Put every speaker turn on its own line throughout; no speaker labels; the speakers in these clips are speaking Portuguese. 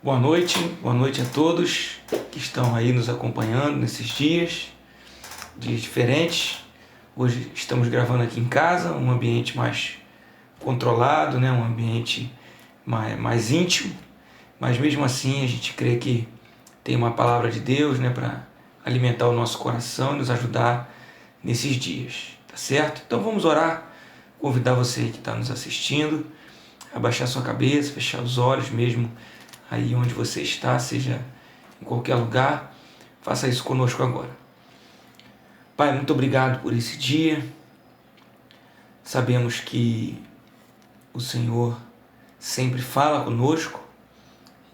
Boa noite a todos que estão aí nos acompanhando nesses dias diferentes. Hoje estamos gravando aqui em casa, um ambiente mais controlado, né? Um ambiente mais íntimo, mas mesmo assim a gente crê que tem uma palavra de Deus, né? Para alimentar o nosso coração e nos ajudar nesses dias, tá certo? Então vamos orar, convidar você que está nos assistindo a baixar sua cabeça, fechar os olhos mesmo aí onde você está, seja em qualquer lugar, faça isso conosco agora. Pai, muito obrigado por esse dia. Sabemos que o Senhor sempre fala conosco,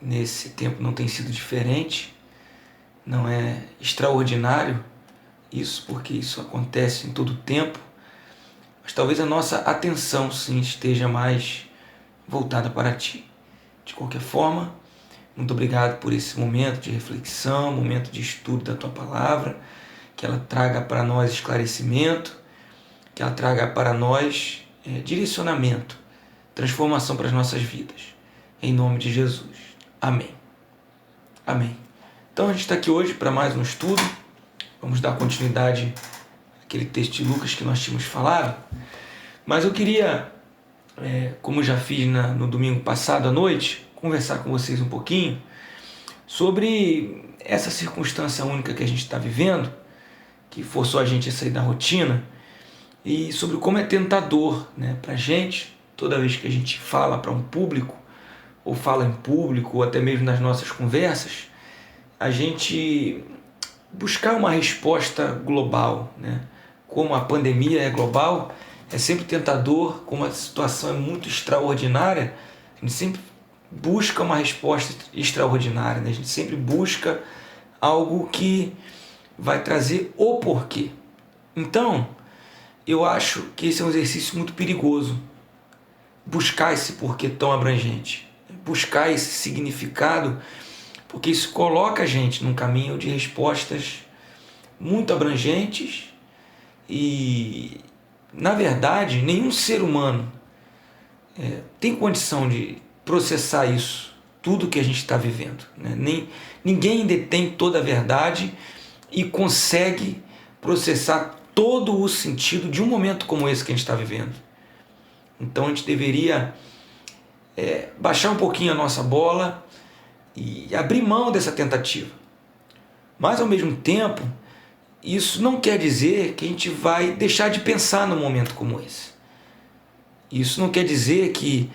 nesse tempo não tem sido diferente, não é extraordinário isso, porque isso acontece em todo o tempo, mas talvez a nossa atenção sim esteja mais voltada para Ti. De qualquer forma, muito obrigado por esse momento de reflexão, momento de estudo da Tua Palavra, que ela traga para nós esclarecimento, que ela traga para nós direcionamento, transformação para as nossas vidas. Em nome de Jesus. Amém. Amém. Então a gente está aqui hoje para mais um estudo. Vamos dar continuidade àquele texto de Lucas que nós tínhamos falado. Mas eu queria, como já fiz no domingo passado à noite, conversar com vocês um pouquinho sobre essa circunstância única que a gente está vivendo, que forçou a gente a sair da rotina, e sobre como é tentador, né, para a gente, toda vez que a gente fala para um público, ou fala em público, ou até mesmo nas nossas conversas, a gente buscar uma resposta global, né? Como a pandemia é global, é sempre tentador, como a situação é muito extraordinária, a gente sempre busca uma resposta extraordinária, né? A gente sempre busca algo que vai trazer o porquê. Então, eu acho que esse é um exercício muito perigoso, buscar esse porquê tão abrangente, buscar esse significado, porque isso coloca a gente num caminho de respostas muito abrangentes e, na verdade, nenhum ser humano tem condição de processar isso, tudo que a gente está vivendo, né? Ninguém detém toda a verdade e consegue processar todo o sentido de um momento como esse que a gente está vivendo. Então a gente deveria baixar um pouquinho a nossa bola e abrir mão dessa tentativa. Mas ao mesmo tempo, isso não quer dizer que a gente vai deixar de pensar num momento como esse. Isso não quer dizer que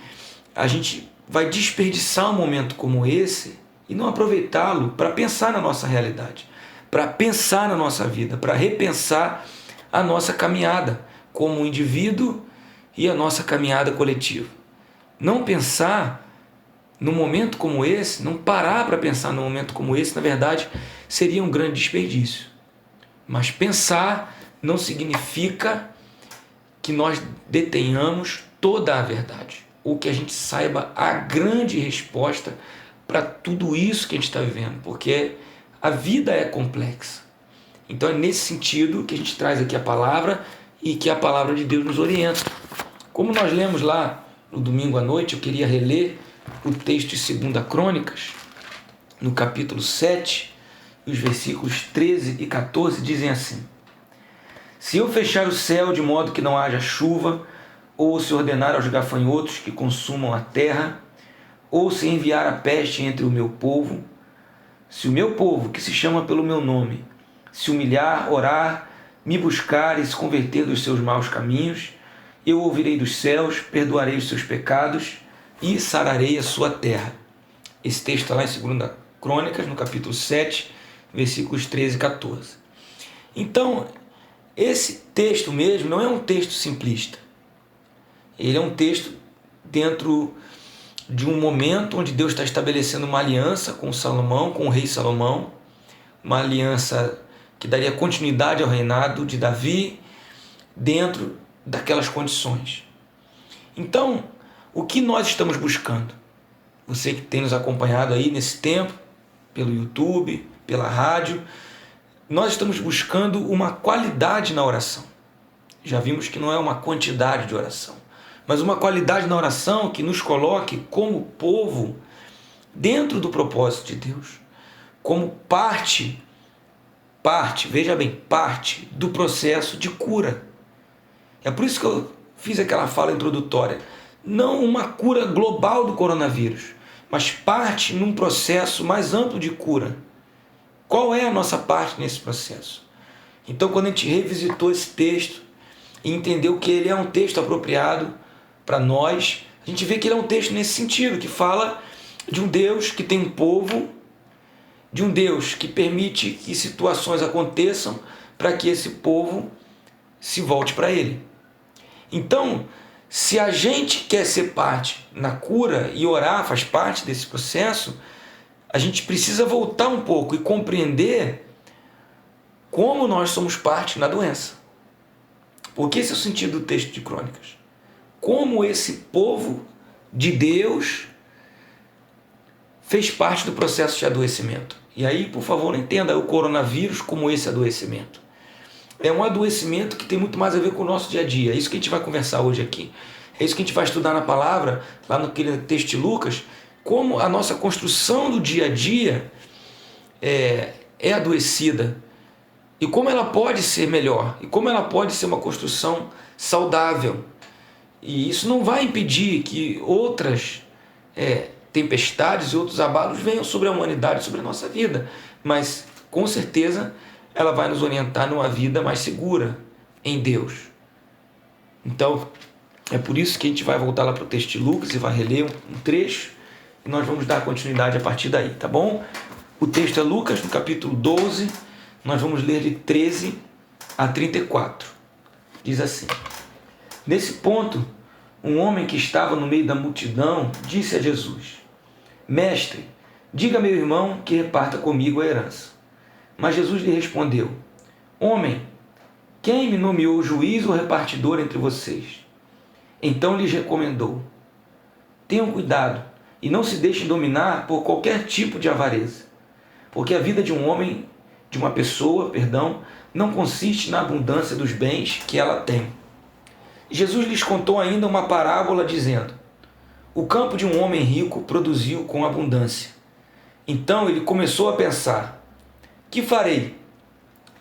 a gente vai desperdiçar um momento como esse e não aproveitá-lo para pensar na nossa realidade, para pensar na nossa vida, para repensar a nossa caminhada como indivíduo e a nossa caminhada coletiva. Não pensar num momento como esse, não parar para pensar num momento como esse, na verdade, seria um grande desperdício. Mas pensar não significa que nós detenhamos toda a verdade, ou que a gente saiba a grande resposta para tudo isso que a gente está vivendo, porque a vida é complexa. Então é nesse sentido que a gente traz aqui a palavra e que a palavra de Deus nos orienta. Como nós lemos lá no domingo à noite, eu queria reler o texto de 2 Crônicas, no capítulo 7, os versículos 13 e 14 dizem assim: Se eu fechar o céu de modo que não haja chuva, ou se ordenar aos gafanhotos que consumam a terra, ou se enviar a peste entre o meu povo, se o meu povo, que se chama pelo meu nome, se humilhar, orar, me buscar e se converter dos seus maus caminhos, eu ouvirei dos céus, perdoarei os seus pecados e sararei a sua terra. Esse texto está lá em 2 Crônicas, no capítulo 7, versículos 13 e 14. Então, esse texto mesmo não é um texto simplista. Ele é um texto dentro de um momento onde Deus está estabelecendo uma aliança com Salomão, com o rei Salomão, uma aliança que daria continuidade ao reinado de Davi dentro daquelas condições. Então, o que nós estamos buscando? Você que tem nos acompanhado aí nesse tempo, pelo YouTube, pela rádio, nós estamos buscando uma qualidade na oração. Já vimos que não é uma quantidade de oração, mas uma qualidade na oração que nos coloque como povo dentro do propósito de Deus, como parte, veja bem, parte do processo de cura. É por isso que eu fiz aquela fala introdutória. Não uma cura global do coronavírus, mas parte num processo mais amplo de cura. Qual é a nossa parte nesse processo? Então, quando a gente revisitou esse texto e entendeu que ele é um texto apropriado para nós, a gente vê que ele é um texto nesse sentido, que fala de um Deus que tem um povo, de um Deus que permite que situações aconteçam para que esse povo se volte para ele. Então, se a gente quer ser parte na cura e orar faz parte desse processo, a gente precisa voltar um pouco e compreender como nós somos parte na doença. Porque esse é o sentido do texto de Crônicas. Como esse povo de Deus fez parte do processo de adoecimento. E aí, por favor, não entenda o coronavírus como esse adoecimento. É um adoecimento que tem muito mais a ver com o nosso dia a dia. É isso que a gente vai conversar hoje aqui. É isso que a gente vai estudar na palavra, lá naquele texto de Lucas, como a nossa construção do dia a dia é adoecida. E como ela pode ser melhor. E como ela pode ser uma construção saudável. E isso não vai impedir que outras tempestades e outros abalos venham sobre a humanidade, sobre a nossa vida. Mas, com certeza, ela vai nos orientar numa vida mais segura em Deus. Então, é por isso que a gente vai voltar lá para o texto de Lucas e vai reler um trecho e nós vamos dar continuidade a partir daí, tá bom? O texto é Lucas, no capítulo 12, nós vamos ler de 13 a 34. Diz assim: Nesse ponto, um homem que estava no meio da multidão disse a Jesus: Mestre, diga a meu irmão que reparta comigo a herança. Mas Jesus lhe respondeu: Homem, quem me nomeou juiz ou repartidor entre vocês? Então lhes recomendou: Tenham cuidado e não se deixem dominar por qualquer tipo de avareza, porque a vida de uma pessoa, não consiste na abundância dos bens que ela tem. Jesus lhes contou ainda uma parábola dizendo: O campo de um homem rico produziu com abundância. Então ele começou a pensar: Que farei?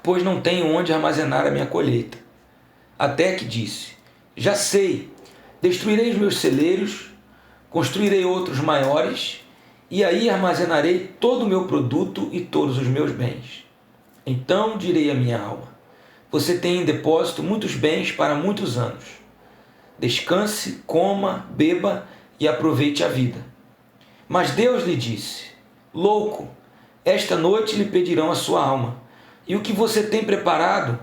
Pois não tenho onde armazenar a minha colheita. Até que disse: Já sei, destruirei os meus celeiros, construirei outros maiores, e aí armazenarei todo o meu produto e todos os meus bens. Então direi à minha alma: Você tem em depósito muitos bens para muitos anos. Descanse, coma, beba e aproveite a vida. Mas Deus lhe disse: Louco, esta noite lhe pedirão a sua alma, e o que você tem preparado,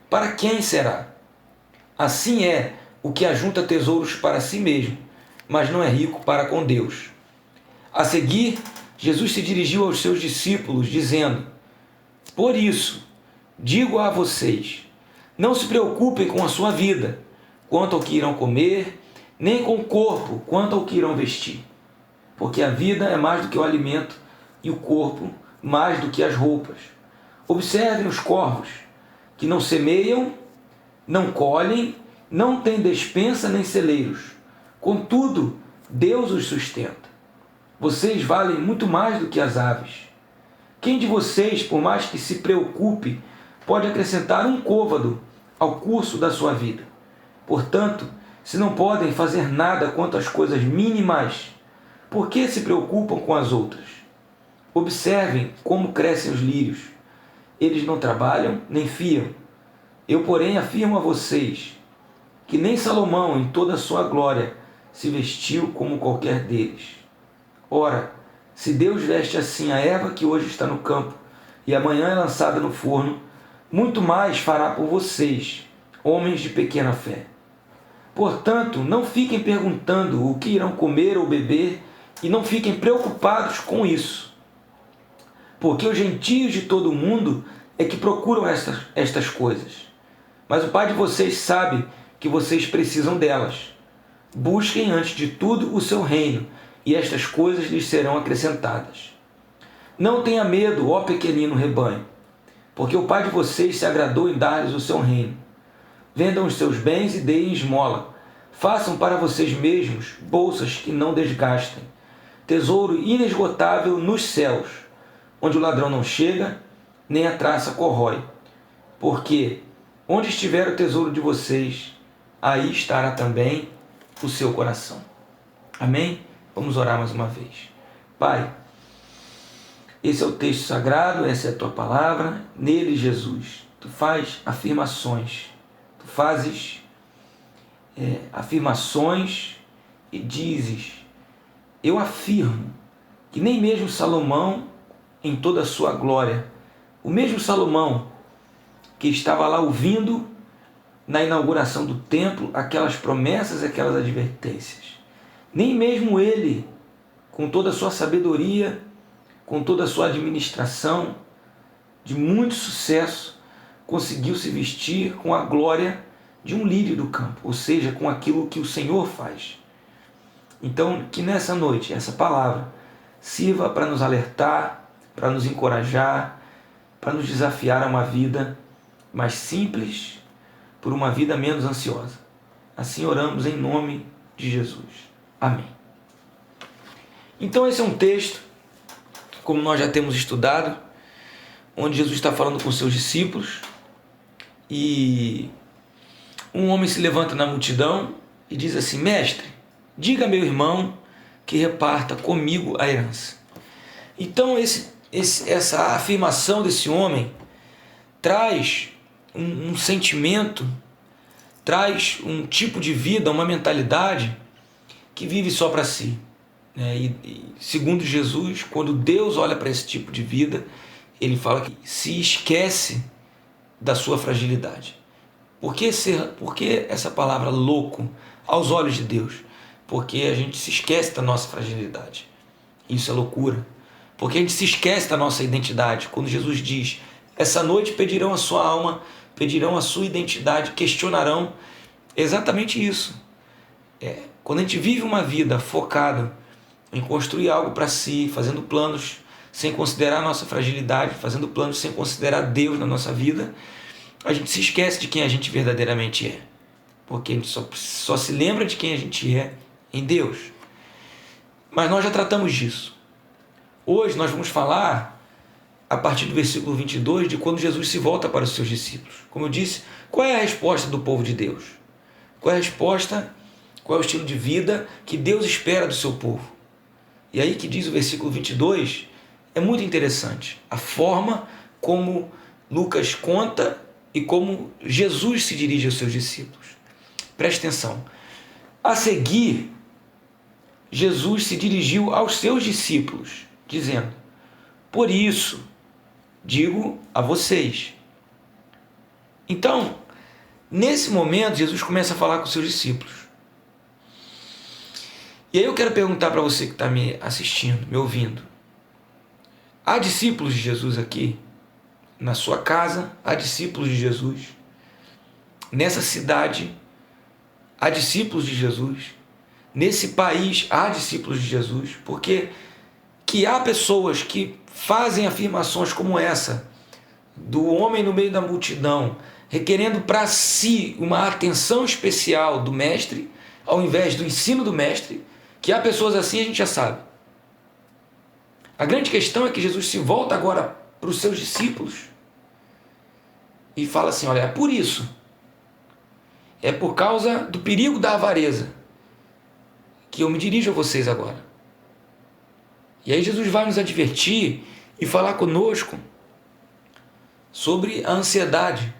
para quem será? Assim é o que ajunta tesouros para si mesmo, mas não é rico para com Deus. A seguir, Jesus se dirigiu aos seus discípulos, dizendo: Por isso, digo a vocês, não se preocupem com a sua vida, quanto ao que irão comer, nem com o corpo, quanto ao que irão vestir. Porque a vida é mais do que o alimento, e o corpo mais do que as roupas. Observem os corvos, que não semeiam, não colhem, não têm despensa nem celeiros. Contudo, Deus os sustenta. Vocês valem muito mais do que as aves. Quem de vocês, por mais que se preocupe, pode acrescentar um côvado ao curso da sua vida? Portanto, se não podem fazer nada quanto às coisas mínimas, por que se preocupam com as outras? Observem como crescem os lírios. Eles não trabalham nem fiam. Eu, porém, afirmo a vocês que nem Salomão, em toda a sua glória, se vestiu como qualquer deles. Ora, se Deus veste assim a erva que hoje está no campo e amanhã é lançada no forno, muito mais fará por vocês, homens de pequena fé. Portanto, não fiquem perguntando o que irão comer ou beber e não fiquem preocupados com isso. Porque os gentios de todo o mundo é que procuram estas coisas. Mas o Pai de vocês sabe que vocês precisam delas. Busquem antes de tudo o seu reino, e estas coisas lhes serão acrescentadas. Não tenha medo, ó pequenino rebanho, porque o Pai de vocês se agradou em dar-lhes o seu reino. Vendam os seus bens e deem esmola. Façam para vocês mesmos bolsas que não desgastem, tesouro inesgotável nos céus, onde o ladrão não chega, nem a traça corrói. Porque onde estiver o tesouro de vocês, aí estará também o seu coração. Amém? Vamos orar mais uma vez. Pai, esse é o texto sagrado, essa é a tua palavra. Nele, Jesus, tu faz afirmações. Tu fazes afirmações e dizes: eu afirmo que nem mesmo Salomão, em toda a sua glória, o mesmo Salomão que estava lá ouvindo na inauguração do templo aquelas promessas e aquelas advertências, nem mesmo ele, com toda a sua sabedoria, com toda a sua administração de muito sucesso, conseguiu se vestir com a glória de um lírio do campo, ou seja, com aquilo que o Senhor faz. Então, que nessa noite, essa palavra sirva para nos alertar, para nos encorajar, para nos desafiar a uma vida mais simples, por uma vida menos ansiosa. Assim oramos em nome de Jesus. Amém. Então esse é um texto, como nós já temos estudado, onde Jesus está falando com seus discípulos e um homem se levanta na multidão e diz assim: mestre, diga a meu irmão que reparta comigo a herança. Então essa afirmação desse homem traz um sentimento, traz um tipo de vida, uma mentalidade que vive só para si. E segundo Jesus, quando Deus olha para esse tipo de vida, ele fala que se esquece da sua fragilidade. Por que essa palavra louco aos olhos de Deus? Porque a gente se esquece da nossa fragilidade. Isso é loucura. Porque a gente se esquece da nossa identidade. Quando Jesus diz: essa noite pedirão a sua alma, pedirão a sua identidade, questionarão. Exatamente isso. Quando a gente vive uma vida focada em construir algo para si, fazendo planos sem considerar a nossa fragilidade, fazendo planos sem considerar Deus na nossa vida, a gente se esquece de quem a gente verdadeiramente é. Porque a gente só se lembra de quem a gente é em Deus. Mas nós já tratamos disso. Hoje nós vamos falar, a partir do versículo 22, de quando Jesus se volta para os seus discípulos. Como eu disse, qual é a resposta do povo de Deus? Qual é a resposta, qual é o estilo de vida que Deus espera do seu povo? E aí que diz o versículo 22, é muito interessante. A forma como Lucas conta e como Jesus se dirige aos seus discípulos. Preste atenção. A seguir, Jesus se dirigiu aos seus discípulos, dizendo: por isso, digo a vocês. Então, nesse momento, Jesus começa a falar com os seus discípulos. E aí eu quero perguntar para você que está me assistindo, me ouvindo. Há discípulos de Jesus aqui? Na sua casa, há discípulos de Jesus? Nessa cidade, há discípulos de Jesus? Nesse país, há discípulos de Jesus? Porque que há pessoas que fazem afirmações como essa, do homem no meio da multidão, requerendo para si uma atenção especial do mestre, ao invés do ensino do mestre. Que há pessoas assim, a gente já sabe. A grande questão é que Jesus se volta agora para os seus discípulos e fala assim: olha, é por isso, é por causa do perigo da avareza que eu me dirijo a vocês agora. E aí Jesus vai nos advertir e falar conosco sobre a ansiedade.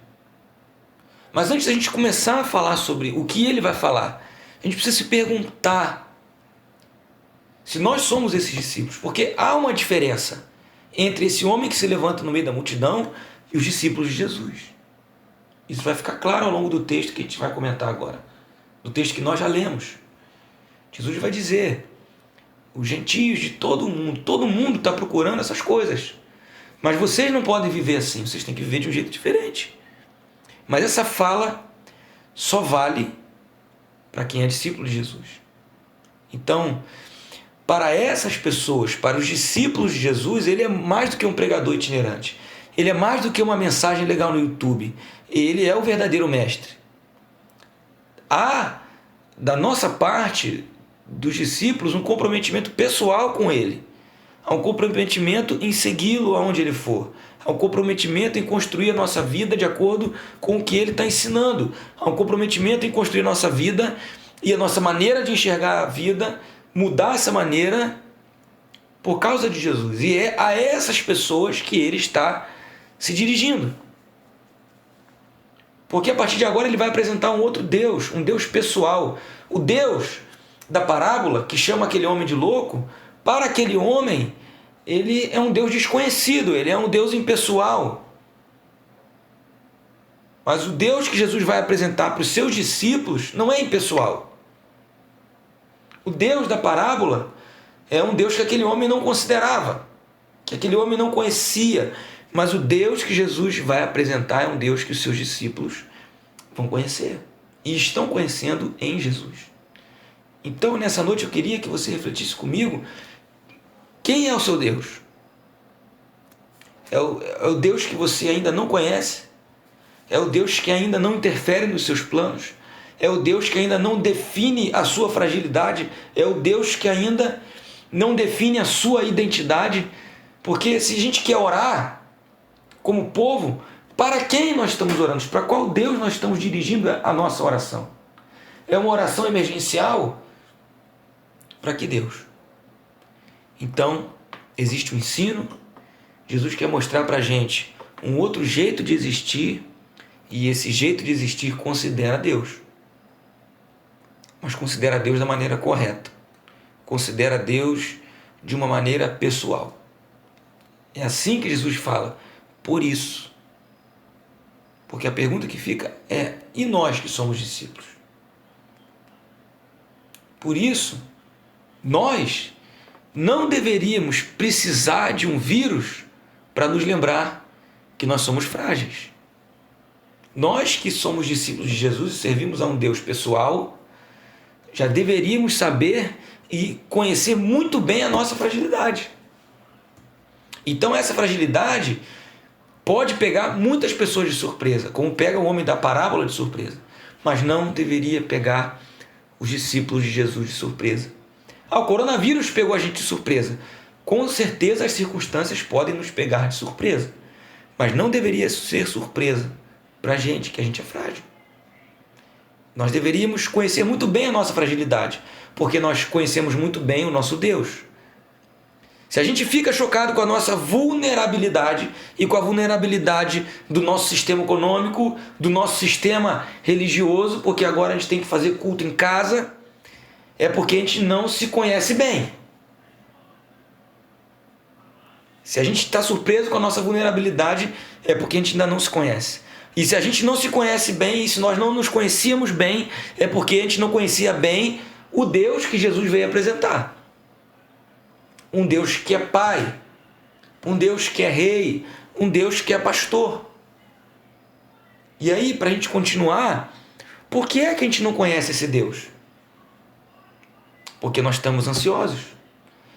Mas antes da gente começar a falar sobre o que ele vai falar, a gente precisa se perguntar se nós somos esses discípulos. Porque há uma diferença entre esse homem que se levanta no meio da multidão e os discípulos de Jesus. Isso vai ficar claro ao longo do texto que a gente vai comentar agora, do texto que nós já lemos. Jesus vai dizer: os gentios de todo mundo está procurando essas coisas, mas vocês não podem viver assim, vocês têm que viver de um jeito diferente. Mas essa fala só vale para quem é discípulo de Jesus. Então, para essas pessoas, para os discípulos de Jesus, ele é mais do que um pregador itinerante. Ele é mais do que uma mensagem legal no YouTube. Ele é o verdadeiro mestre. Há, da nossa parte, dos discípulos um comprometimento pessoal com Ele. Há um comprometimento em segui-lo aonde Ele for. Há um comprometimento em construir a nossa vida de acordo com o que Ele está ensinando. Há um comprometimento em construir a nossa vida e a nossa maneira de enxergar a vida, mudar essa maneira por causa de Jesus. E é a essas pessoas que Ele está se dirigindo. Porque a partir de agora Ele vai apresentar um outro Deus, um Deus pessoal. O Deus da parábola, que chama aquele homem de louco, para aquele homem, ele é um Deus desconhecido, ele é um Deus impessoal. Mas o Deus que Jesus vai apresentar para os seus discípulos não é impessoal. O Deus da parábola é um Deus que aquele homem não considerava, que aquele homem não conhecia. Mas o Deus que Jesus vai apresentar é um Deus que os seus discípulos vão conhecer e estão conhecendo em Jesus. Então, nessa noite, eu queria que você refletisse comigo: quem é o seu Deus? É o Deus que você ainda não conhece? É o Deus que ainda não interfere nos seus planos? É o Deus que ainda não define a sua fragilidade? É o Deus que ainda não define a sua identidade? Porque se a gente quer orar como povo, para quem nós estamos orando? Para qual Deus nós estamos dirigindo a nossa oração? É uma oração emergencial? Para que Deus? Então, existe um ensino. Jesus quer mostrar para a gente um outro jeito de existir, e esse jeito de existir considera Deus. Mas considera Deus da maneira correta. Considera Deus de uma maneira pessoal. É assim que Jesus fala: por isso. Porque a pergunta que fica é: e nós que somos discípulos? Por isso, nós não deveríamos precisar de um vírus para nos lembrar que nós somos frágeis. Nós que somos discípulos de Jesus e servimos a um Deus pessoal, já deveríamos saber e conhecer muito bem a nossa fragilidade. Então essa fragilidade pode pegar muitas pessoas de surpresa, como pega o homem da parábola de surpresa, mas não deveria pegar os discípulos de Jesus de surpresa. O coronavírus pegou a gente de surpresa. Com certeza as circunstâncias podem nos pegar de surpresa, mas não deveria ser surpresa para a gente, que a gente é frágil. Nós deveríamos conhecer muito bem a nossa fragilidade, porque nós conhecemos muito bem o nosso Deus. Se a gente fica chocado com a nossa vulnerabilidade e com a vulnerabilidade do nosso sistema econômico, do nosso sistema religioso, porque agora a gente tem que fazer culto em casa, é porque a gente não se conhece bem. Se a gente está surpreso com a nossa vulnerabilidade, é porque a gente ainda não se conhece. E se a gente não se conhece bem, e se nós não nos conhecíamos bem, é porque a gente não conhecia bem o Deus que Jesus veio apresentar. Um Deus que é Pai, um Deus que é Rei, um Deus que é Pastor. E aí, para a gente continuar, por que é que a gente não conhece esse Deus? Porque nós estamos ansiosos.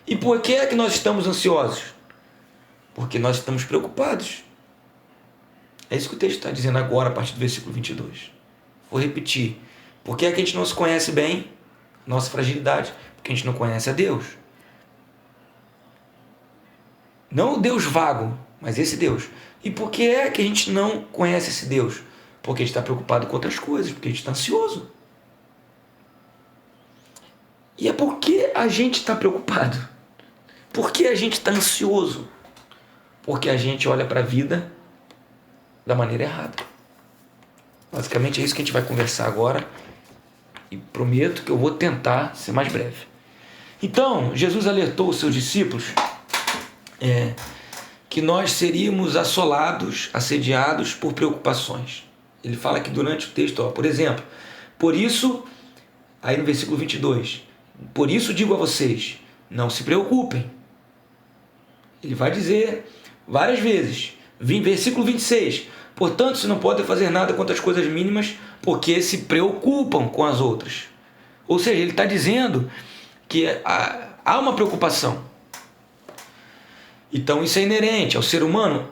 E por que é que nós estamos ansiosos? Porque nós estamos preocupados. É isso que o texto está dizendo agora, a partir do versículo 22. Vou repetir. Por que é que a gente não se conhece bem? Nossa fragilidade. Porque a gente não conhece a Deus. Não o Deus vago, mas esse Deus. E por que é que a gente não conhece esse Deus? Porque a gente está preocupado com outras coisas, porque a gente está ansioso. E é porque a gente está preocupado. Por que a gente está ansioso? Porque a gente olha para a vida da maneira errada. Basicamente é isso que a gente vai conversar agora. E prometo que eu vou tentar ser mais breve. Então, Jesus alertou os seus discípulos que nós seríamos assolados, assediados por preocupações. Ele fala aqui durante o texto, por exemplo, por isso, aí no versículo 22, por isso digo a vocês, não se preocupem. Ele vai dizer várias vezes, versículo 26, portanto, se não podem fazer nada quanto às coisas mínimas, porque se preocupam com as outras. Ou seja, ele está dizendo que há uma preocupação. Então isso é inerente ao ser humano?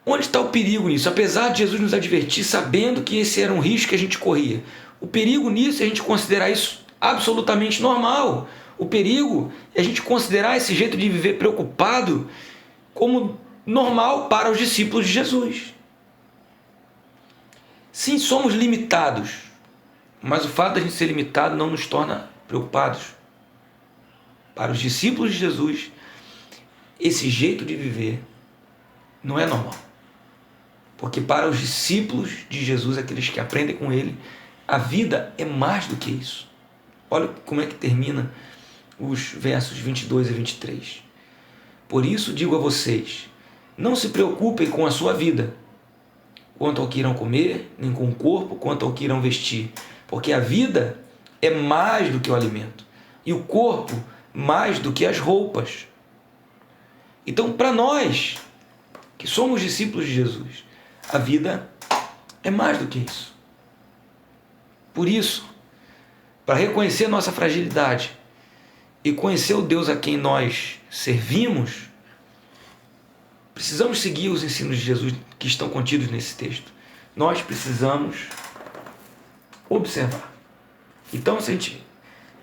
Onde está o perigo nisso? Apesar de Jesus nos advertir, sabendo que esse era um risco que a gente corria, o perigo nisso é a gente considerar isso absolutamente normal. O perigo é a gente considerar esse jeito de viver preocupado como normal para os discípulos de Jesus. Sim, somos limitados, mas o fato de a gente ser limitado não nos torna preocupados. Para os discípulos de Jesus, esse jeito de viver não é normal. Porque para os discípulos de Jesus, aqueles que aprendem com ele, a vida é mais do que isso. Olha como é que termina os versos 22 a 23. Por isso digo a vocês, não se preocupem com a sua vida, quanto ao que irão comer, nem com o corpo, quanto ao que irão vestir. Porque a vida é mais do que o alimento, e o corpo mais do que as roupas. Então, para nós, que somos discípulos de Jesus, a vida é mais do que isso. Por isso, para reconhecer nossa fragilidade e conhecer o Deus a quem nós servimos, precisamos seguir os ensinos de Jesus que estão contidos nesse texto. Nós precisamos observar. Então, se a gente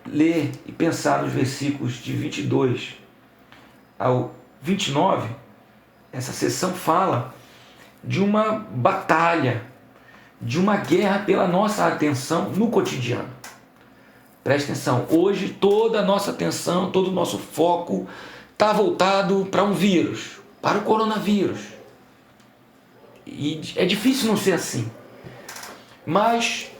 ler e pensar nos versículos de 22 ao 29, essa seção fala de uma batalha, de uma guerra pela nossa atenção no cotidiano. Preste atenção, hoje toda a nossa atenção, todo o nosso foco está voltado para um vírus, para o coronavírus. E é difícil não ser assim. Mas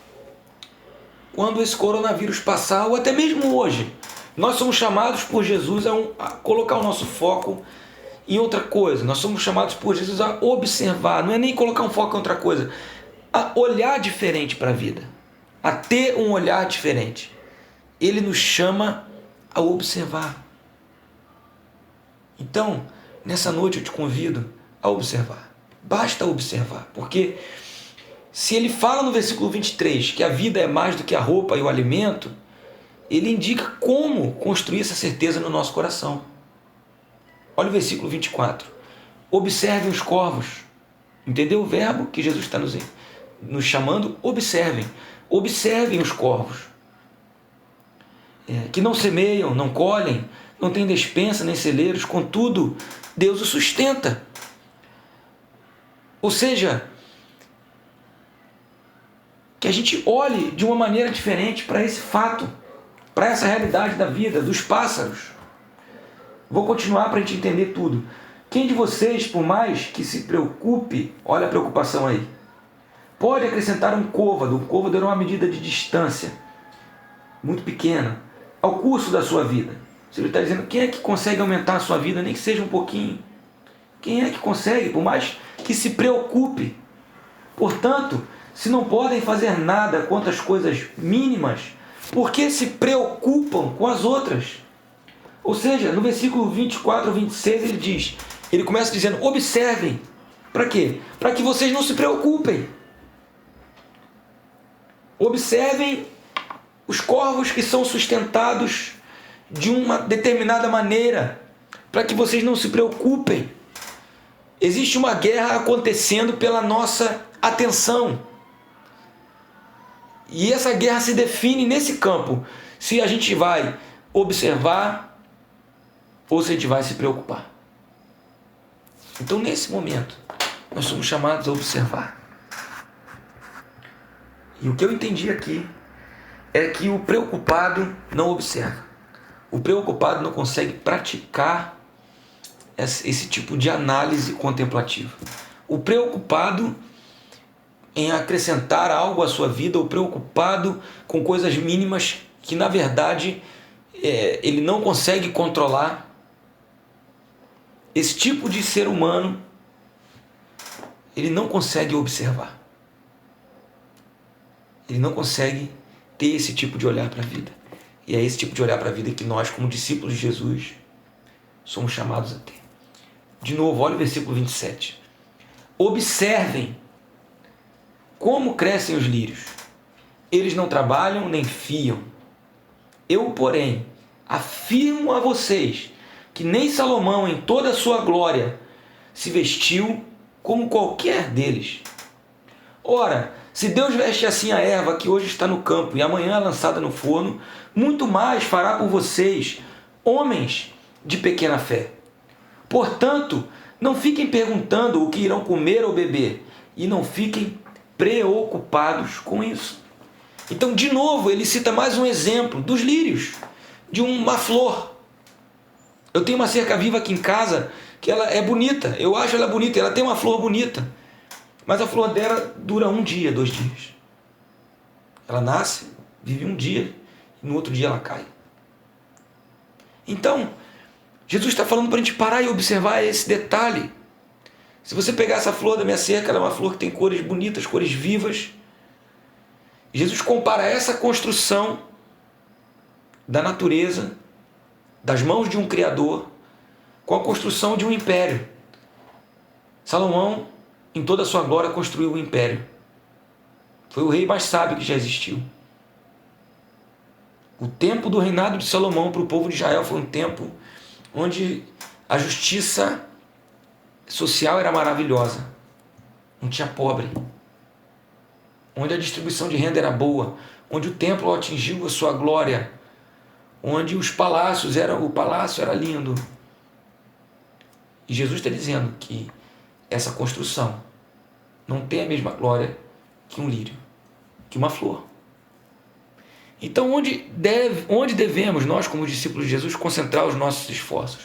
quando esse coronavírus passar, ou até mesmo hoje, nós somos chamados por Jesus a colocar o nosso foco em outra coisa. Nós somos chamados por Jesus a observar, não é nem colocar um foco em outra coisa, a olhar diferente para a vida, a ter um olhar diferente. Ele nos chama a observar. Então, nessa noite eu te convido a observar. Basta observar, porque se ele fala no versículo 23 que a vida é mais do que a roupa e o alimento, ele indica como construir essa certeza no nosso coração. Olha o versículo 24. Observem os corvos. Entendeu o verbo que Jesus está nos chamando? Observem. Observem os corvos. Que não semeiam, não colhem, não têm despensa nem celeiros, contudo, Deus os sustenta. Ou seja, que a gente olhe de uma maneira diferente para esse fato, para essa realidade da vida, dos pássaros. Vou continuar para a gente entender tudo. Quem de vocês, por mais que se preocupe, olha a preocupação aí, pode acrescentar um côvado? Um côvado era uma medida de distância muito pequena ao curso da sua vida. Ele está dizendo, quem é que consegue aumentar a sua vida, nem que seja um pouquinho? Quem é que consegue, por mais que se preocupe? Portanto, se não podem fazer nada quanto às coisas mínimas, por que se preocupam com as outras? Ou seja, no versículo 24 ao 26 ele diz, ele começa dizendo, observem. Para quê? Para que vocês não se preocupem. Observem os corvos que são sustentados de uma determinada maneira, para que vocês não se preocupem. Existe uma guerra acontecendo pela nossa atenção. E essa guerra se define nesse campo, se a gente vai observar ou se a gente vai se preocupar. Então, nesse momento, nós somos chamados a observar. E o que eu entendi aqui é que o preocupado não observa. O preocupado não consegue praticar esse tipo de análise contemplativa. O preocupado em acrescentar algo à sua vida, o preocupado com coisas mínimas que, na verdade, ele não consegue controlar. Esse tipo de ser humano, ele não consegue observar. Ele não consegue ter esse tipo de olhar para a vida. E é esse tipo de olhar para a vida que nós, como discípulos de Jesus, somos chamados a ter. De novo, olha o versículo 27. Observem como crescem os lírios. Eles não trabalham nem fiam. Eu, porém, afirmo a vocês que nem Salomão, em toda a sua glória, se vestiu como qualquer deles. Ora, Se Deus veste assim a erva que hoje está no campo e amanhã é lançada no forno, muito mais fará por vocês, homens de pequena fé. Portanto, não fiquem perguntando o que irão comer ou beber, e não fiquem preocupados com isso. Então, de novo, ele cita mais um exemplo dos lírios, de uma flor. Eu tenho uma cerca viva aqui em casa, que ela é bonita, eu acho ela bonita, ela tem uma flor bonita, mas a flor dela dura 1 dia, 2 dias. Ela nasce, vive 1 dia, e no outro dia ela cai. Então, Jesus está falando para a gente parar e observar esse detalhe. Se você pegar essa flor da minha cerca, ela é uma flor que tem cores bonitas, cores vivas. Jesus compara essa construção da natureza, das mãos de um Criador, com a construção de um império. Salomão, em toda a sua glória, construiu um império. Foi o rei mais sábio que já existiu. O tempo do reinado de Salomão para o povo de Israel foi um tempo onde a justiça social era maravilhosa. Não tinha pobre. Onde a distribuição de renda era boa. Onde o templo atingiu a sua glória. Onde o palácio era lindo. E Jesus está dizendo que essa construção não tem a mesma glória que um lírio, que uma flor. Então, onde devemos nós, como discípulos de Jesus, concentrar os nossos esforços?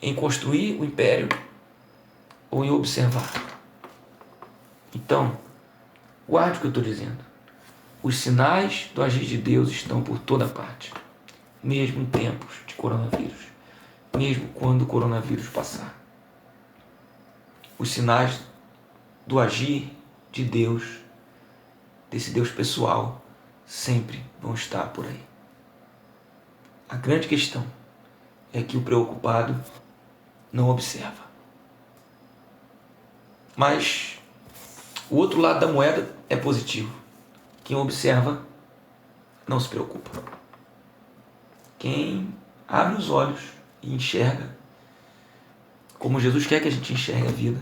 Em construir o império ou em observar? Então, guarde o que eu estou dizendo. Os sinais do agir de Deus estão por toda parte, mesmo em tempos de coronavírus, mesmo quando o coronavírus passar. Os sinais do agir de Deus, desse Deus pessoal, sempre vão estar por aí. A grande questão é que o preocupado não observa. Mas o outro lado da moeda é positivo. Quem observa não se preocupa. Quem abre os olhos e enxerga como Jesus quer que a gente enxergue a vida,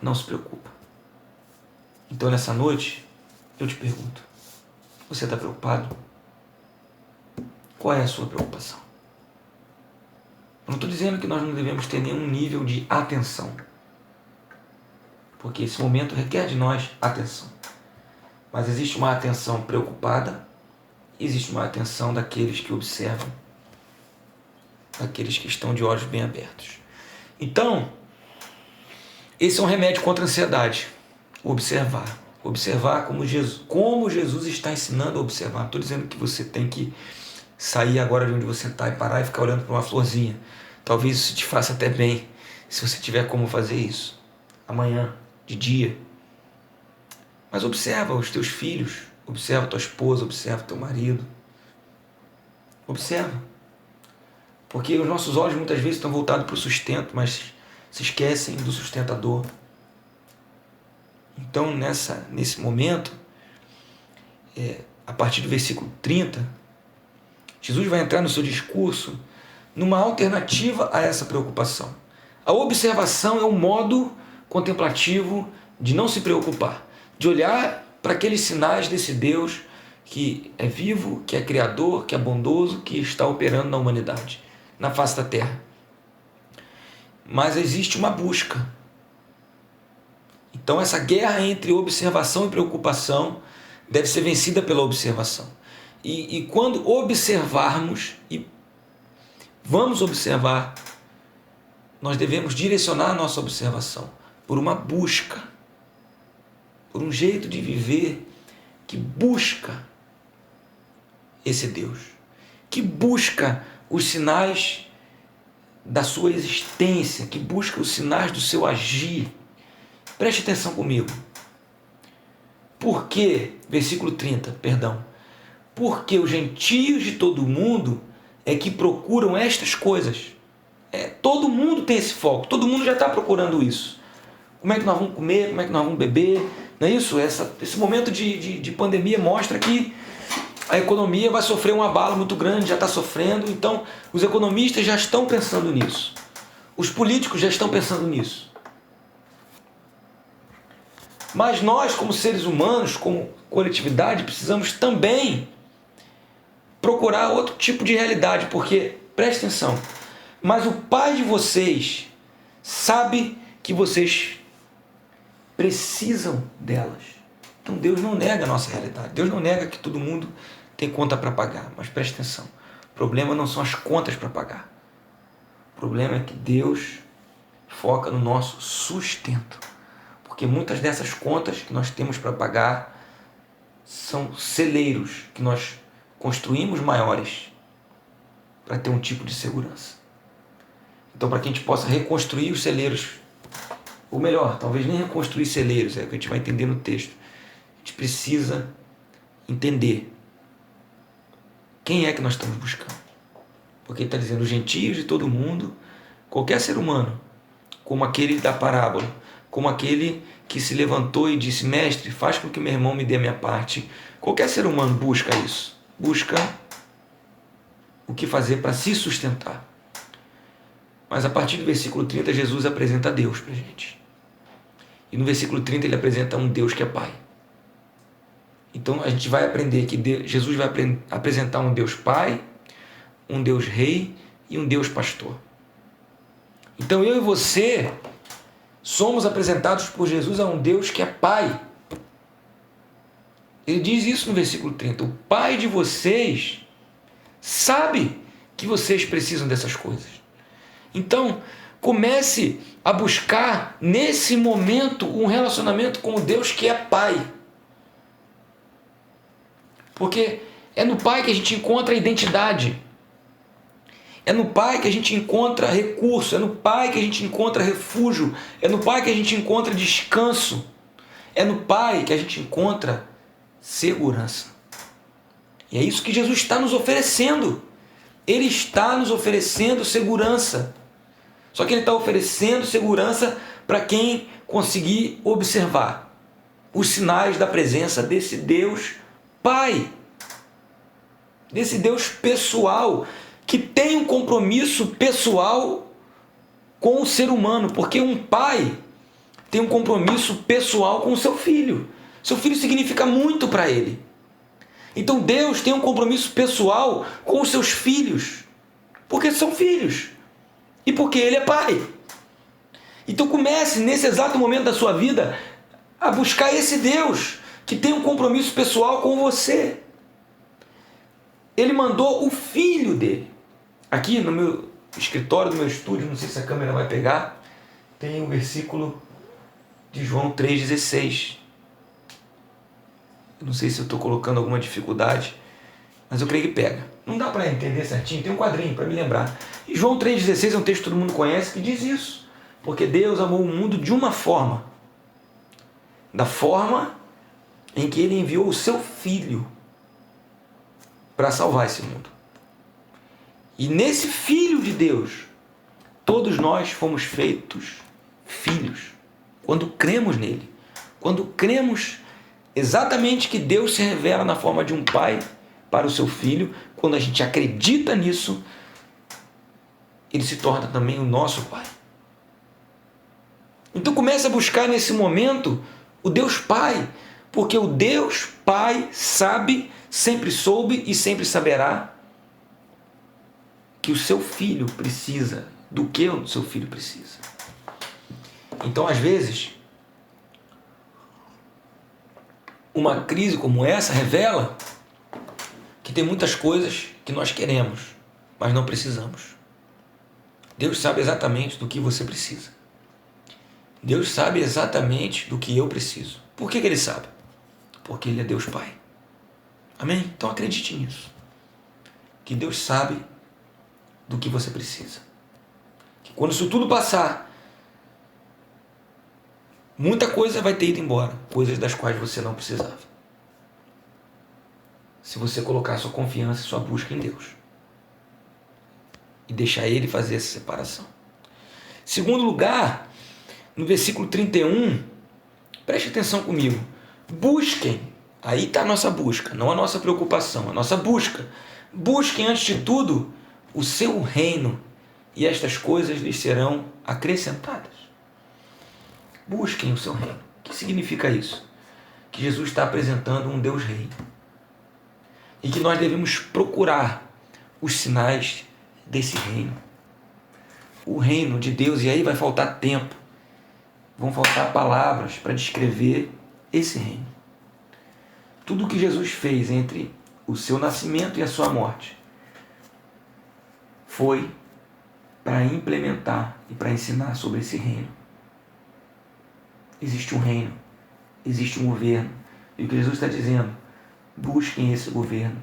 não se preocupa. Então, nessa noite, eu te pergunto: você está preocupado? Qual é a sua preocupação? Eu não estou dizendo que nós não devemos ter nenhum nível de atenção, porque esse momento requer de nós atenção. Mas existe uma atenção preocupada, existe uma atenção daqueles que observam, daqueles que estão de olhos bem abertos. Então, esse é um remédio contra a ansiedade. Observar. Observar como Jesus está ensinando a observar. Não estou dizendo que você tem que sair agora de onde você está e parar e ficar olhando para uma florzinha. Talvez isso te faça até bem, se você tiver como fazer isso. Amanhã, de dia. Mas observa os teus filhos, observa tua esposa, observa teu marido. Observa. Porque os nossos olhos muitas vezes estão voltados para o sustento, mas se esquecem do sustentador. Então, nesse momento, a partir do versículo 30, Jesus vai entrar no seu discurso numa alternativa a essa preocupação. A observação é um modo contemplativo de não se preocupar, de olhar para aqueles sinais desse Deus que é vivo, que é criador, que é bondoso, que está operando na humanidade, na face da terra. Mas existe uma busca. Então, essa guerra entre observação e preocupação deve ser vencida pela observação. E quando observarmos, e vamos observar, nós devemos direcionar a nossa observação por uma busca, por um jeito de viver que busca esse Deus, que busca os sinais da sua existência, que busca os sinais do seu agir. Preste atenção comigo. Versículo 30, perdão. Porque os gentios de todo mundo é que procuram estas coisas. Todo mundo tem esse foco, todo mundo já está procurando isso. Como é que nós vamos comer, como é que nós vamos beber, não é isso? Esse momento de pandemia mostra que a economia vai sofrer um abalo muito grande, já está sofrendo, então os economistas já estão pensando nisso. Os políticos já estão pensando nisso. Mas nós, como seres humanos, como coletividade, precisamos também procurar outro tipo de realidade, porque, preste atenção, mas o Pai de vocês sabe que vocês precisam delas. Então Deus não nega a nossa realidade. Deus não nega que todo mundo tem conta para pagar. Mas preste atenção, o problema não são as contas para pagar. O problema é que Deus foca no nosso sustento. Porque muitas dessas contas que nós temos para pagar são celeiros que nós construímos maiores para ter um tipo de segurança. Então, para que a gente possa reconstruir os celeiros, ou melhor, talvez nem reconstruir celeiros, é o que a gente vai entender no texto. A gente precisa entender quem é que nós estamos buscando. Porque ele está dizendo os gentios de todo mundo, qualquer ser humano, como aquele da parábola, como aquele que se levantou e disse, mestre, faz com que meu irmão me dê a minha parte. Qualquer ser humano busca isso, busca o que fazer para se sustentar. Mas a partir do versículo 30, Jesus apresenta Deus para a gente. E no versículo 30 ele apresenta um Deus que é Pai. Então a gente vai aprender que Jesus vai apresentar um Deus Pai, um Deus Rei e um Deus Pastor. Então eu e você somos apresentados por Jesus a um Deus que é Pai. Ele diz isso no versículo 30. O Pai de vocês sabe que vocês precisam dessas coisas. Então, comece a buscar nesse momento um relacionamento com o Deus que é Pai. Porque é no Pai que a gente encontra a identidade. É no Pai que a gente encontra recurso, é no Pai que a gente encontra refúgio, é no Pai que a gente encontra descanso, é no Pai que a gente encontra segurança. E é isso que Jesus está nos oferecendo. Ele está nos oferecendo segurança. Só que Ele está oferecendo segurança para quem conseguir observar os sinais da presença desse Deus Pai, desse Deus pessoal, que tem um compromisso pessoal com o ser humano, porque um pai tem um compromisso pessoal com o seu filho. Seu filho significa muito para ele. Então Deus tem um compromisso pessoal com os seus filhos, porque são filhos e porque Ele é Pai. Então comece nesse exato momento da sua vida a buscar esse Deus que tem um compromisso pessoal com você. Ele mandou o Filho dele. Aqui no meu escritório, no meu estúdio, não sei se a câmera vai pegar, tem um versículo de João 3,16. Eu não sei se eu estou colocando alguma dificuldade, mas eu creio que pega. Não dá para entender certinho, tem um quadrinho para me lembrar. E João 3,16 é um texto que todo mundo conhece que diz isso. Porque Deus amou o mundo de uma forma. Da forma em que Ele enviou o seu Filho para salvar esse mundo. E nesse Filho de Deus, todos nós fomos feitos filhos. Quando cremos nele. Quando cremos exatamente que Deus se revela na forma de um pai para o seu filho, quando a gente acredita nisso, ele se torna também o nosso pai. Então comece a buscar nesse momento o Deus Pai, porque o Deus Pai sabe, sempre soube e sempre saberá que o seu filho precisa, do que o seu filho precisa. Então, às vezes, uma crise como essa revela que tem muitas coisas que nós queremos, mas não precisamos. Deus sabe exatamente do que você precisa. Deus sabe exatamente do que eu preciso. Por que Ele sabe? Porque Ele é Deus Pai. Amém? Então acredite nisso. Que Deus sabe do que você precisa. Que quando isso tudo passar, muita coisa vai ter ido embora. Coisas das quais você não precisava. Se você colocar sua confiança e sua busca em Deus. E deixar Ele fazer essa separação. Segundo lugar, no versículo 31, preste atenção comigo. Busquem, aí está a nossa busca, não a nossa preocupação, a nossa busca. Busquem antes de tudo o seu reino e estas coisas lhes serão acrescentadas. Busquem o seu reino. O que significa isso? Que Jesus está apresentando um Deus Rei. E que nós devemos procurar os sinais desse reino. O reino de Deus, e aí vai faltar tempo, vão faltar palavras para descrever esse reino. Tudo o que Jesus fez entre o seu nascimento e a sua morte foi para implementar e para ensinar sobre esse reino. Existe um reino, existe um governo, e o que Jesus está dizendo: busquem esse governo,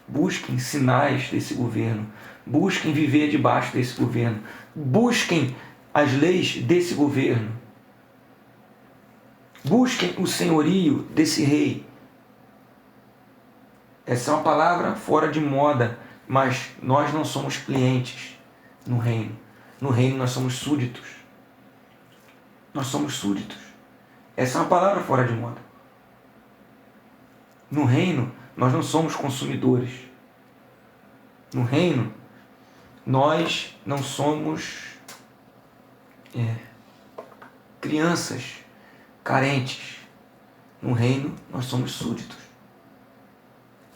busquem sinais desse governo, busquem viver debaixo desse governo, busquem as leis desse governo, busquem o senhorio desse rei. Essa é uma palavra fora de moda, mas nós não somos clientes no reino. No reino nós somos súditos. Nós somos súditos. Essa é uma palavra fora de moda. No reino nós não somos consumidores. No reino nós não somos crianças carentes. No reino nós somos súditos.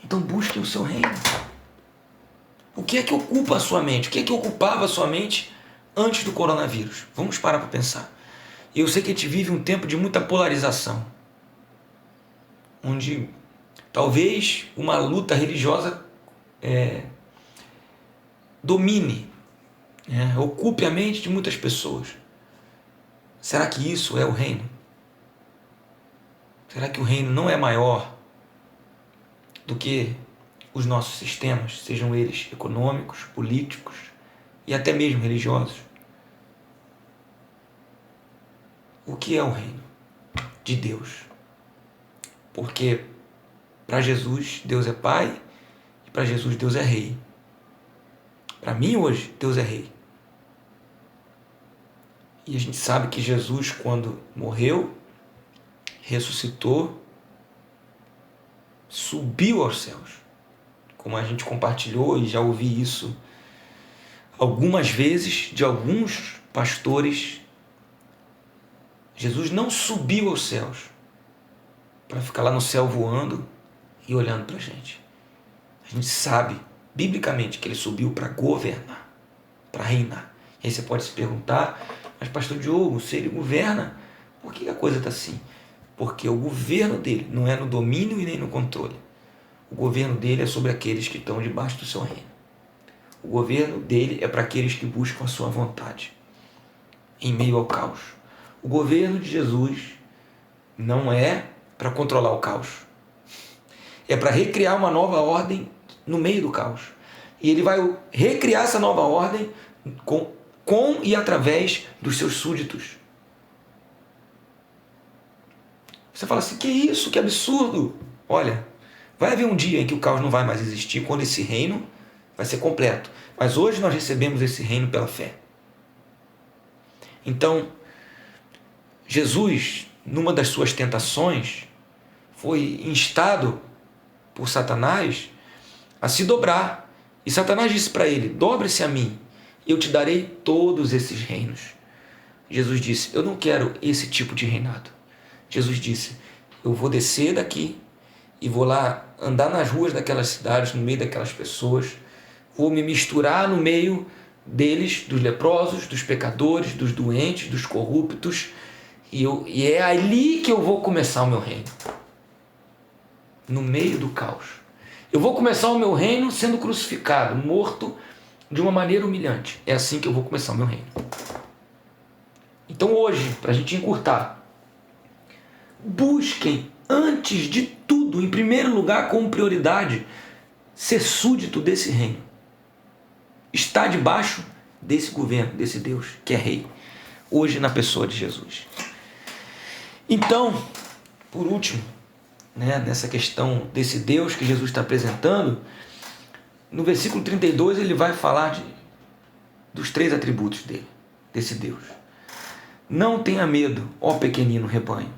Então busquem o seu reino. O que é que ocupa a sua mente? O que é que ocupava a sua mente antes do coronavírus? Vamos parar para pensar. Eu sei que a gente vive um tempo de muita polarização, onde talvez uma luta religiosa domine, ocupe a mente de muitas pessoas. Será que isso é o reino? Será que o reino não é maior do que os nossos sistemas, sejam eles econômicos, políticos e até mesmo religiosos? O que é o reino de Deus? Porque para Jesus Deus é Pai e para Jesus Deus é Rei. Para mim hoje Deus é Rei. E a gente sabe que Jesus, quando morreu, ressuscitou, subiu aos céus. Como a gente compartilhou e já ouvi isso algumas vezes de alguns pastores, Jesus não subiu aos céus para ficar lá no céu voando e olhando para a gente. A gente sabe, biblicamente, que ele subiu para governar, para reinar. E aí você pode se perguntar: mas pastor Diogo, se ele governa, por que a coisa está assim? Porque o governo dele não é no domínio e nem no controle. O governo dele é sobre aqueles que estão debaixo do seu reino. O governo dele é para aqueles que buscam a sua vontade, em meio ao caos. O governo de Jesus não é para controlar o caos. É para recriar uma nova ordem no meio do caos. E ele vai recriar essa nova ordem com e através dos seus súditos. Você fala assim: que isso? Que absurdo! Olha, vai haver um dia em que o caos não vai mais existir, quando esse reino vai ser completo. Mas hoje nós recebemos esse reino pela fé. Então, Jesus, numa das suas tentações, foi instado por Satanás a se dobrar. E Satanás disse para ele: dobre-se a mim, e eu te darei todos esses reinos. Jesus disse: eu não quero esse tipo de reinado. Jesus disse: eu vou descer daqui e vou lá andar nas ruas daquelas cidades, no meio daquelas pessoas, vou me misturar no meio deles, dos leprosos, dos pecadores, dos doentes, dos corruptos, e é ali que eu vou começar o meu reino. No meio do caos. Eu vou começar o meu reino sendo crucificado, morto de uma maneira humilhante. É assim que eu vou começar o meu reino. Então hoje, para a gente encurtar, busquem, antes de tudo, em primeiro lugar, como prioridade, ser súdito desse reino. Estar debaixo desse governo, desse Deus que é Rei, hoje na pessoa de Jesus. Então, por último, nessa questão desse Deus que Jesus está apresentando, no versículo 32 ele vai falar dos 3 atributos dele, desse Deus. Não tenha medo, ó pequenino rebanho,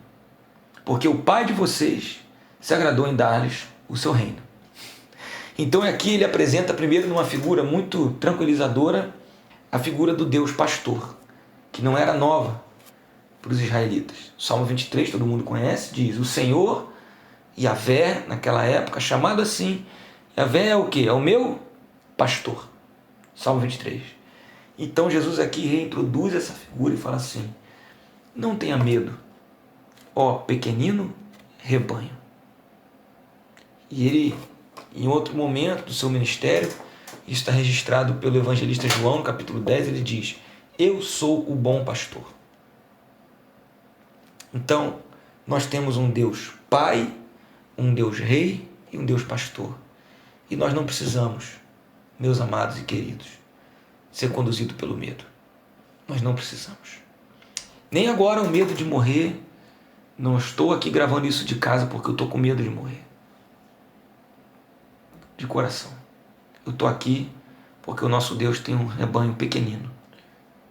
porque o Pai de vocês se agradou em dar-lhes o seu reino. Então aqui ele apresenta primeiro, numa figura muito tranquilizadora, a figura do Deus pastor, que não era nova para os israelitas. O Salmo 23, todo mundo conhece, diz: o Senhor, Yahvé, naquela época, chamado assim, Yahvé é o quê? É o meu pastor. Salmo 23. Então Jesus aqui reintroduz essa figura e fala assim: não tenha medo, ó pequenino rebanho. E ele, em outro momento do seu ministério, isso está registrado pelo evangelista João, no capítulo 10, ele diz: eu sou o bom pastor. Então, nós temos um Deus Pai, um Deus Rei e um Deus Pastor. E nós não precisamos, meus amados e queridos, ser conduzidos pelo medo. Nós não precisamos. Nem agora o medo de morrer. Não estou aqui gravando isso de casa porque eu estou com medo de morrer. De coração. Eu estou aqui porque o nosso Deus tem um rebanho pequenino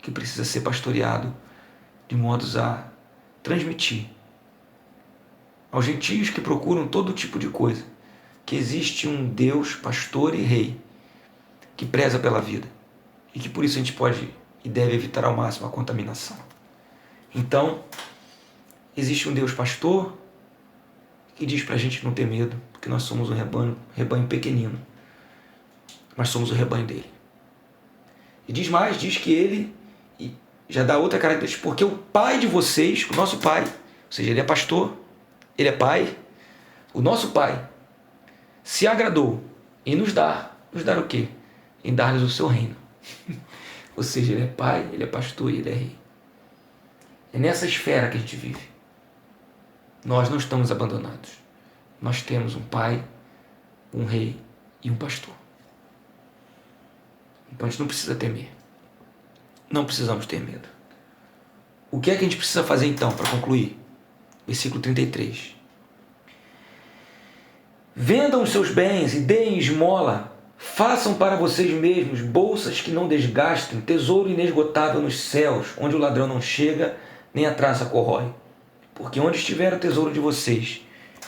que precisa ser pastoreado de modos a transmitir aos gentios que procuram todo tipo de coisa que existe um Deus, pastor e rei que preza pela vida e que por isso a gente pode e deve evitar ao máximo a contaminação. Então, existe um Deus pastor que diz para a gente não ter medo, porque nós somos um rebanho pequenino, mas somos o rebanho dele. E diz mais, diz que ele, e já dá outra característica, porque o pai de vocês, o nosso pai, ou seja, ele é pastor, ele é pai, o nosso pai se agradou em nos dar o quê? Em dar-lhes o seu reino. Ou seja, ele é pai, ele é pastor e ele é rei. É nessa esfera que a gente vive. Nós não estamos abandonados. Nós temos um pai, um rei e um pastor. Então a gente não precisa temer. Não precisamos ter medo. O que é que a gente precisa fazer então para concluir? Versículo 33. Vendam os seus bens e deem esmola. Façam para vocês mesmos bolsas que não desgastem, tesouro inesgotável nos céus, onde o ladrão não chega, nem a traça corrói. Porque onde estiver o tesouro de vocês,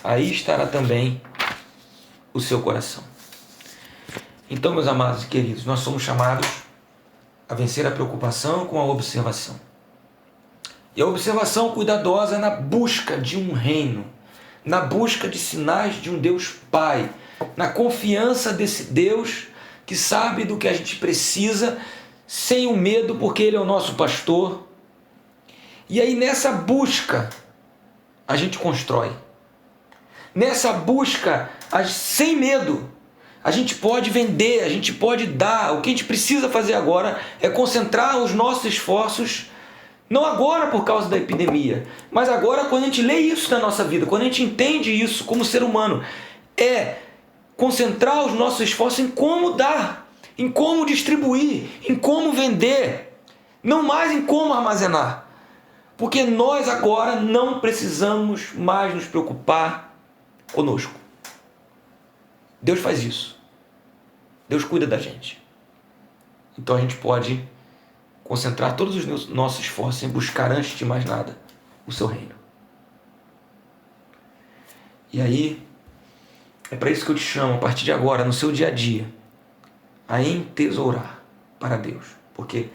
aí estará também o seu coração. Então, meus amados e queridos, nós somos chamados a vencer a preocupação com a observação. E a observação cuidadosa na busca de um reino, na busca de sinais de um Deus Pai, na confiança desse Deus que sabe do que a gente precisa, sem o medo, porque Ele é o nosso pastor. E aí nessa busca a gente constrói. Nessa busca, sem medo, a gente pode vender, a gente pode dar. O que a gente precisa fazer agora é concentrar os nossos esforços, não agora por causa da epidemia, mas agora quando a gente lê isso na nossa vida, quando a gente entende isso como ser humano, é concentrar os nossos esforços em como dar, em como distribuir, em como vender, não mais em como armazenar. Porque nós agora não precisamos mais nos preocupar conosco. Deus faz isso. Deus cuida da gente. Então a gente pode concentrar todos os nossos esforços em buscar, antes de mais nada, o seu reino. E aí, é para isso que eu te chamo, a partir de agora, no seu dia a dia, a entesourar para Deus. Porque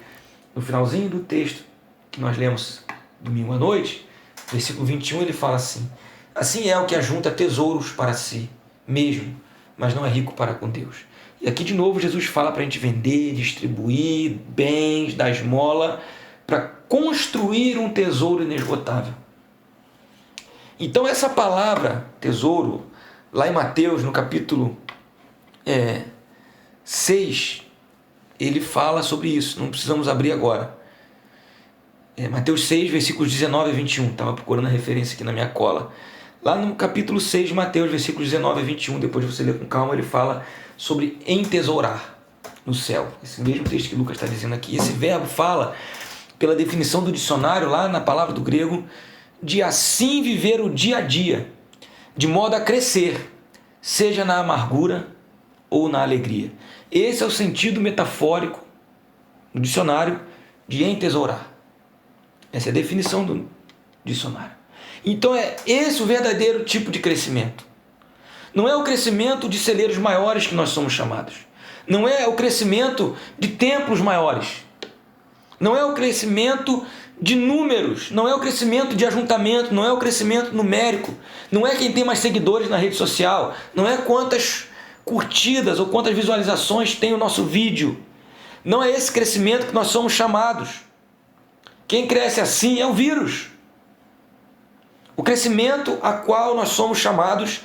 no finalzinho do texto que nós lemos domingo à noite, versículo 21, ele fala assim: assim é o que ajunta tesouros para si mesmo, mas não é rico para com Deus. E aqui de novo Jesus fala para a gente vender, distribuir bens, dar esmola, para construir um tesouro inesgotável. Então essa palavra tesouro, lá em Mateus, no capítulo 6, ele fala sobre isso, não precisamos abrir agora. Mateus 6, versículos 19 a 21, estava procurando a referência aqui na minha cola. Lá no capítulo 6 de Mateus, versículos 19 a 21, depois de você ler com calma, ele fala sobre entesourar no céu. Esse mesmo texto que Lucas está dizendo aqui. Esse verbo fala, pela definição do dicionário, lá na palavra do grego, de assim viver o dia a dia, de modo a crescer, seja na amargura ou na alegria. Esse é o sentido metafórico do dicionário de entesourar. Essa é a definição do dicionário. Então é esse o verdadeiro tipo de crescimento. Não é o crescimento de celeiros maiores que nós somos chamados. Não é o crescimento de templos maiores. Não é o crescimento de números, não é o crescimento de ajuntamento, não é o crescimento numérico, não é quem tem mais seguidores na rede social, não é quantas curtidas ou quantas visualizações tem o nosso vídeo. Não é esse crescimento que nós somos chamados. Quem cresce assim é o vírus. O crescimento a qual nós somos chamados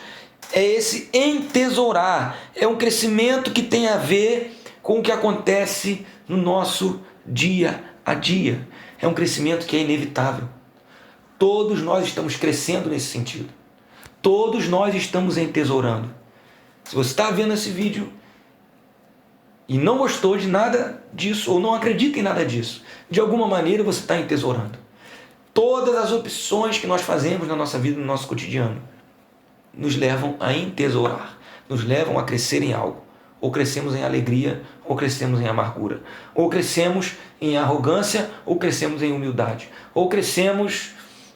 é esse entesourar. É um crescimento que tem a ver com o que acontece no nosso dia a dia. É um crescimento que é inevitável. Todos nós estamos crescendo nesse sentido. Todos nós estamos entesourando. Se você está vendo esse vídeo e não gostou de nada disso, ou não acredita em nada disso, de alguma maneira você está entesourando. Todas as opções que nós fazemos na nossa vida, no nosso cotidiano, nos levam a entesourar, nos levam a crescer em algo. Ou crescemos em alegria, ou crescemos em amargura. Ou crescemos em arrogância, ou crescemos em humildade. Ou crescemos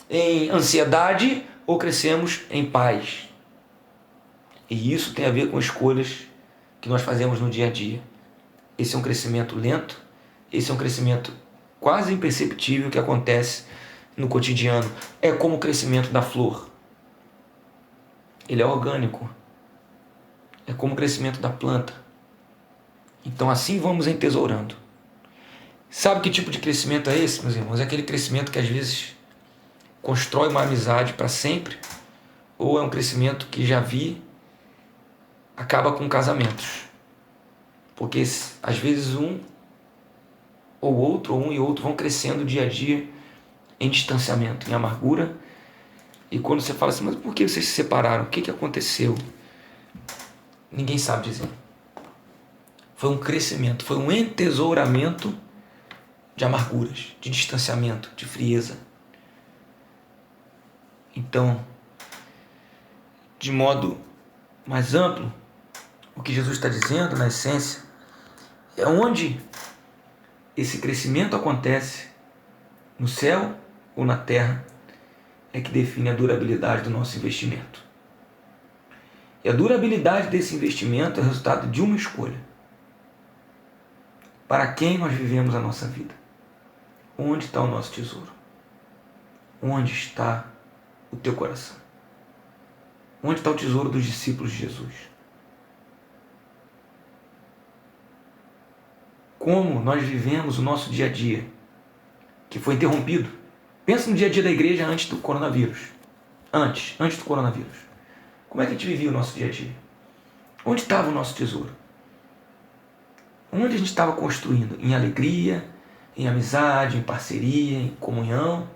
em ansiedade, ou crescemos em paz. E isso tem a ver com escolhas que nós fazemos no dia a dia. Esse é um crescimento lento, esse é um crescimento quase imperceptível que acontece no cotidiano. É como o crescimento da flor. Ele é orgânico. É como o crescimento da planta. Então assim vamos entesourando. Sabe que tipo de crescimento é esse, meus irmãos? É aquele crescimento que às vezes constrói uma amizade para sempre, ou é um crescimento que já vi acaba com casamentos. Porque às vezes um ou outro, ou um e outro vão crescendo dia a dia em distanciamento, em amargura. E quando você fala assim, mas por que vocês se separaram? O que aconteceu? Ninguém sabe dizer. Foi um crescimento, foi um entesouramento de amarguras, de distanciamento, de frieza. Então, de modo mais amplo, o que Jesus está dizendo, na essência, é onde esse crescimento acontece, no céu ou na terra, é que define a durabilidade do nosso investimento. E a durabilidade desse investimento é resultado de uma escolha. Para quem nós vivemos a nossa vida? Onde está o nosso tesouro? Onde está o teu coração? Onde está o tesouro dos discípulos de Jesus? Como nós vivemos o nosso dia a dia, que foi interrompido? Pensa no dia a dia da igreja antes do coronavírus. Antes do coronavírus. Como é que a gente vivia o nosso dia a dia? Onde estava o nosso tesouro? Onde a gente estava construindo? Em alegria, em amizade, em parceria, em comunhão?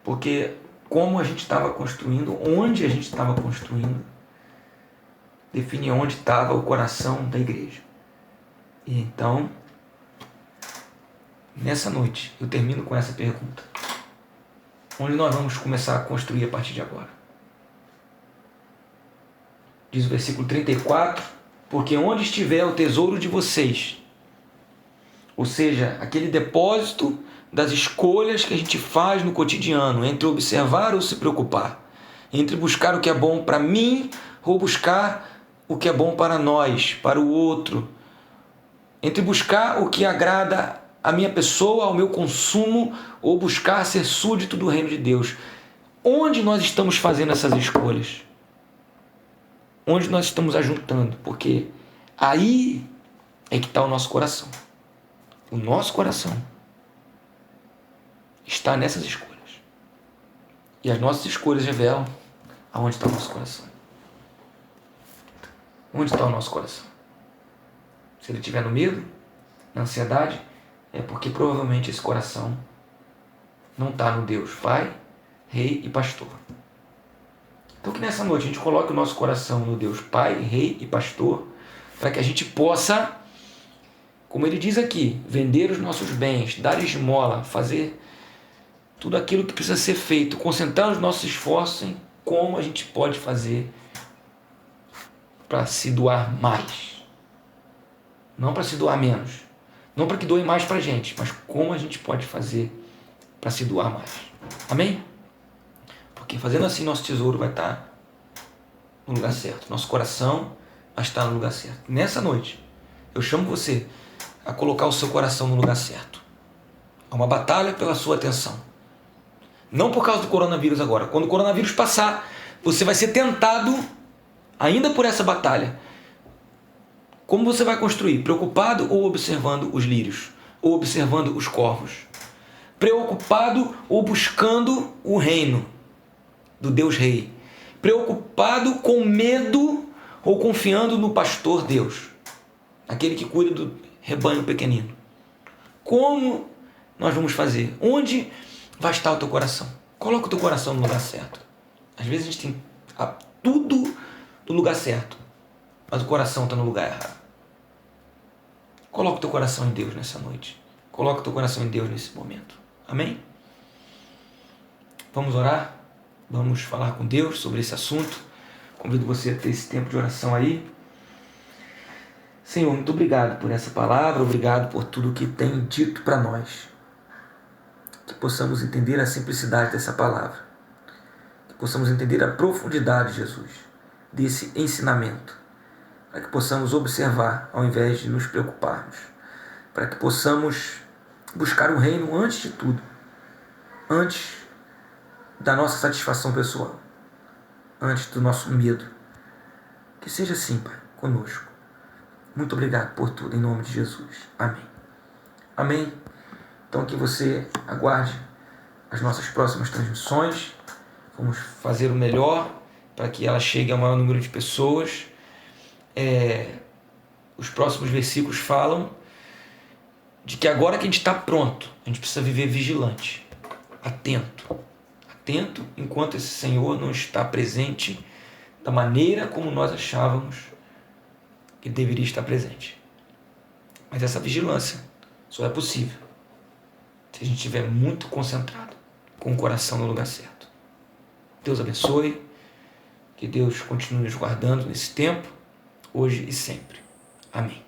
Porque como a gente estava construindo, onde a gente estava construindo, define onde estava o coração da igreja. E então, nessa noite, eu termino com essa pergunta. Onde nós vamos começar a construir a partir de agora? Diz o versículo 34, porque onde estiver o tesouro de vocês, ou seja, aquele depósito das escolhas que a gente faz no cotidiano, entre observar ou se preocupar, entre buscar o que é bom para mim ou buscar o que é bom para nós, para o outro, entre buscar o que agrada a minha pessoa, ao meu consumo, ou buscar ser súdito do reino de Deus. Onde nós estamos fazendo essas escolhas? Onde nós estamos ajuntando? Porque aí é que está o nosso coração. O nosso coração está nessas escolhas. E as nossas escolhas revelam aonde está o nosso coração. Onde está o nosso coração? Se ele estiver no medo, na ansiedade, é porque provavelmente esse coração não está no Deus Pai, Rei e Pastor. Então que nessa noite a gente coloque o nosso coração no Deus Pai, Rei e Pastor, para que a gente possa, como ele diz aqui, vender os nossos bens, dar esmola, fazer tudo aquilo que precisa ser feito, concentrar os nossos esforços em como a gente pode fazer para se doar mais. Não para se doar menos. Não para que doe mais para a gente, mas como a gente pode fazer para se doar mais. Amém? Porque fazendo assim, nosso tesouro vai estar no lugar certo. Nosso coração vai estar no lugar certo. Nessa noite, eu chamo você a colocar o seu coração no lugar certo. É uma batalha pela sua atenção. Não por causa do coronavírus agora. Quando o coronavírus passar, você vai ser tentado ainda por essa batalha. Como você vai construir? Preocupado ou observando os lírios? Ou observando os corvos? Preocupado ou buscando o reino do Deus Rei? Preocupado com medo ou confiando no pastor Deus? Aquele que cuida do rebanho pequenino. Como nós vamos fazer? Onde vai estar o teu coração? Coloca o teu coração no lugar certo. Às vezes a gente tem tudo no lugar certo, mas o coração está no lugar errado. Coloca o teu coração em Deus nessa noite. Coloca o teu coração em Deus nesse momento. Amém? Vamos orar? Vamos falar com Deus sobre esse assunto. Convido você a ter esse tempo de oração aí. Senhor, muito obrigado por essa palavra, obrigado por tudo que tem dito para nós. Que possamos entender a simplicidade dessa palavra. Que possamos entender a profundidade, Jesus, desse ensinamento. Para que possamos observar ao invés de nos preocuparmos. Para que possamos buscar o reino antes de tudo. Antes da nossa satisfação pessoal. Antes do nosso medo. Que seja assim, Pai, conosco. Muito obrigado por tudo, em nome de Jesus. Amém. Amém. Então que você aguarde as nossas próximas transmissões. Vamos fazer o melhor para que ela chegue ao maior número de pessoas. Os próximos versículos falam de que agora que a gente está pronto, a gente precisa viver vigilante, atento. Atento enquanto esse Senhor não está presente da maneira como nós achávamos que deveria estar presente. Mas essa vigilância só é possível se a gente estiver muito concentrado, com o coração no lugar certo. Deus abençoe, que Deus continue nos guardando nesse tempo, hoje e sempre. Amém.